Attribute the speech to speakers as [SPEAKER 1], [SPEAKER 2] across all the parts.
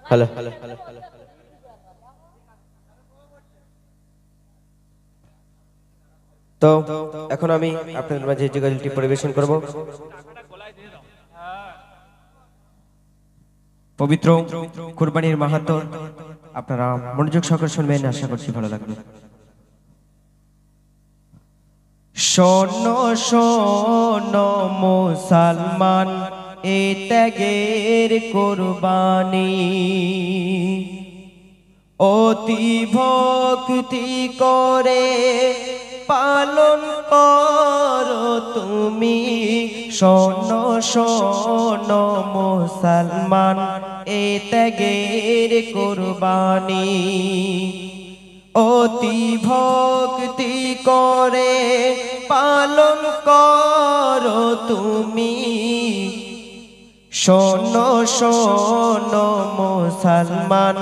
[SPEAKER 1] Hello. তো এখন আমি আপনাদের মাঝে যে গজলটি পরিবেশন করব পবিত্র কুরবানির মাহাত্ম্য, আপনারা মনোযোগ সহকারে শুনবেন, আশা করছি ভালো লাগবে। শোনো শোনো মুসলমান, এ ত্যাগের কুরবানি, অতি ভক্তি করে পালন করো তুমি। শোনো শোনো মুসলমান, এ ত্যাগের কুরবানি, অতি ভক্তি করে পালন করো তুমি। শোনো শোনো মুসলমান,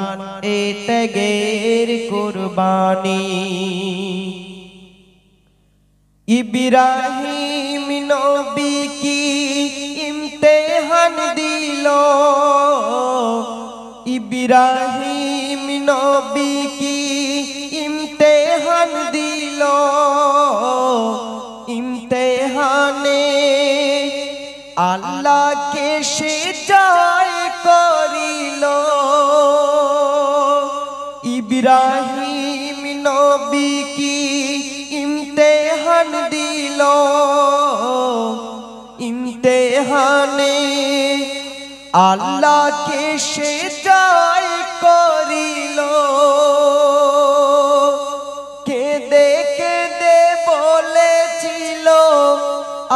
[SPEAKER 1] এ ত্যাগের কুরবানি। ইব্রাহিম নবী কি ইমতিহান দিল, ইব্রাহিম নবী কি ইমতিহান দিল, ইমতিহানে আল্লাহকে সে জয় করিল। ইব্রাহিম নবী কি ইমতিহান দিল, ইমতিহানে আল্লাহকে সে জয় করিল। কেঁদে কেঁদে বলেছিল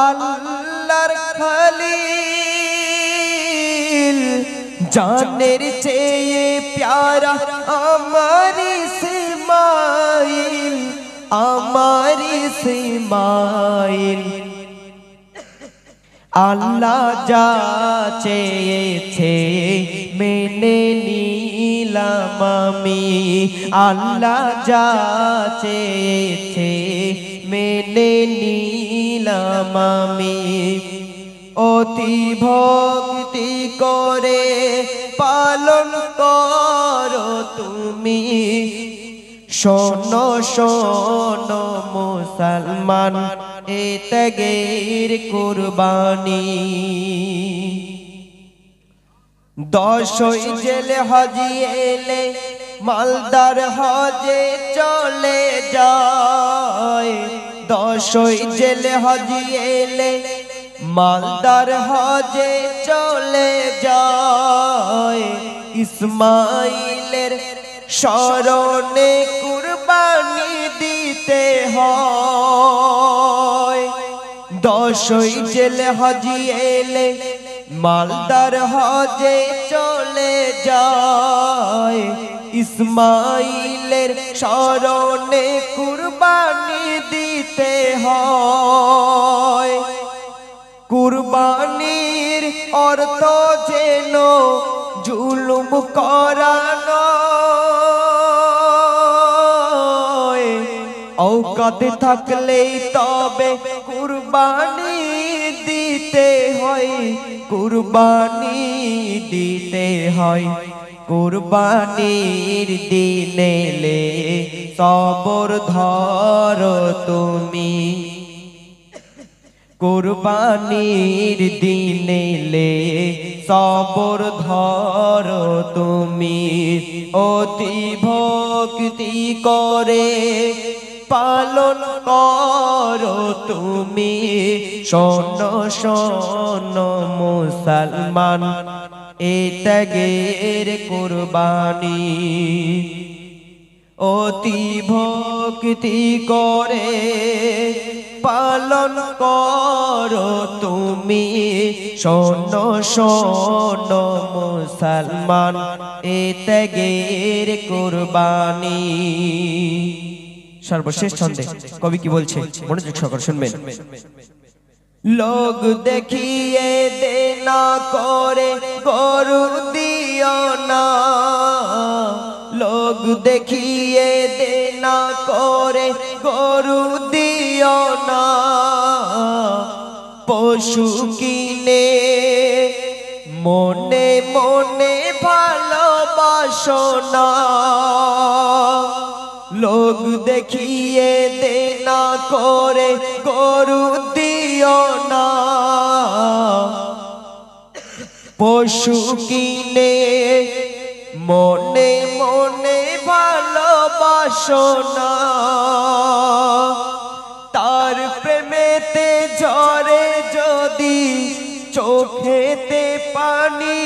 [SPEAKER 1] আল্লাহর খলিল, জানের চেয়ে প্যারা আমার ইসমাইল, আমার ইসমাইল। আল্লাহ যা চেয়েছে মেনে নিলাম আমি, আল্লাহ যা চেয়েছে মেনে নিলাম আমি। অতি ভক্তি করে পালন করো তুমি। শোনো শোনো মুসলমান, এ ত্যাগের কুরবানি। দশই জেলে হাজি এলে মালদার হজে চলে যায়, দশই জেলে হাজি এলে মালদার হজে চলে যায়। ইসমাইলের স্মরণে কুরবানি দিতে হয়। দশই জেলে হাজি এলে মালদার হজে চলে যায়, ইসমাইলের স্মরণে কুরবানি দিতে হয়। কুরবানির অর্থ যেন জুলুম করা নয়, औकात থাকলেই তবে কুরবানি দিতে হয়, কুরবানি দিতে হয়। কুরবানির দিনে লে সবর ধরো তুমি, কুরবানির দিনে লে সবর ধরো তুমি। অতি ভক্তি করে পালন করো তুমি। শোনো শোনো মুসলমান, এ ত্যাগের কুরবানি, অতি ভক্তি করে পালন করো তুমি। শোনো শোনো মুসলমান, এ ত্যাগের কুরবানি। সর্বশেষ ছন্দে কবি কি বলছে, মনোযোগ সহকারে শুনবেন। লোক দেখিয়ে দেনা করে গরু দিও না, লোক দেখিয়ে দেনা করে গরু দিও না। পশু কিনে মনে মনে ভালোবাসো বাসনা লোক দেখিয়ে দেনা করে গরু দিও না পশু কিনে মনে মনে ভালোবাসো না তার প্রেমেতে ঝরে যদি চোখেতে পানি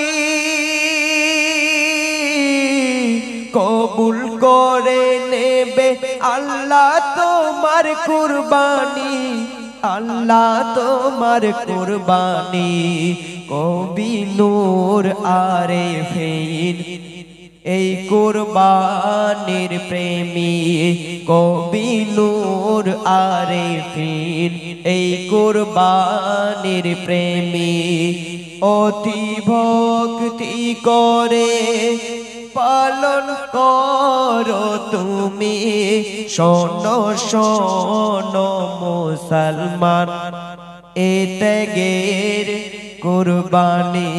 [SPEAKER 1] কবুল করে নেবে আল্লাহ তোমার কুরবানি আল্লাহ তোমার কুরবানি কবি নূর আরেফিন এই কুরবানির প্রেমী কবি নূর আরেফিন এই কুরবানির প্রেমী অতি ভক্তি করে পালন করো তুমি শোনো শোনো মুসলমান এ ত্যাগের কুরবানি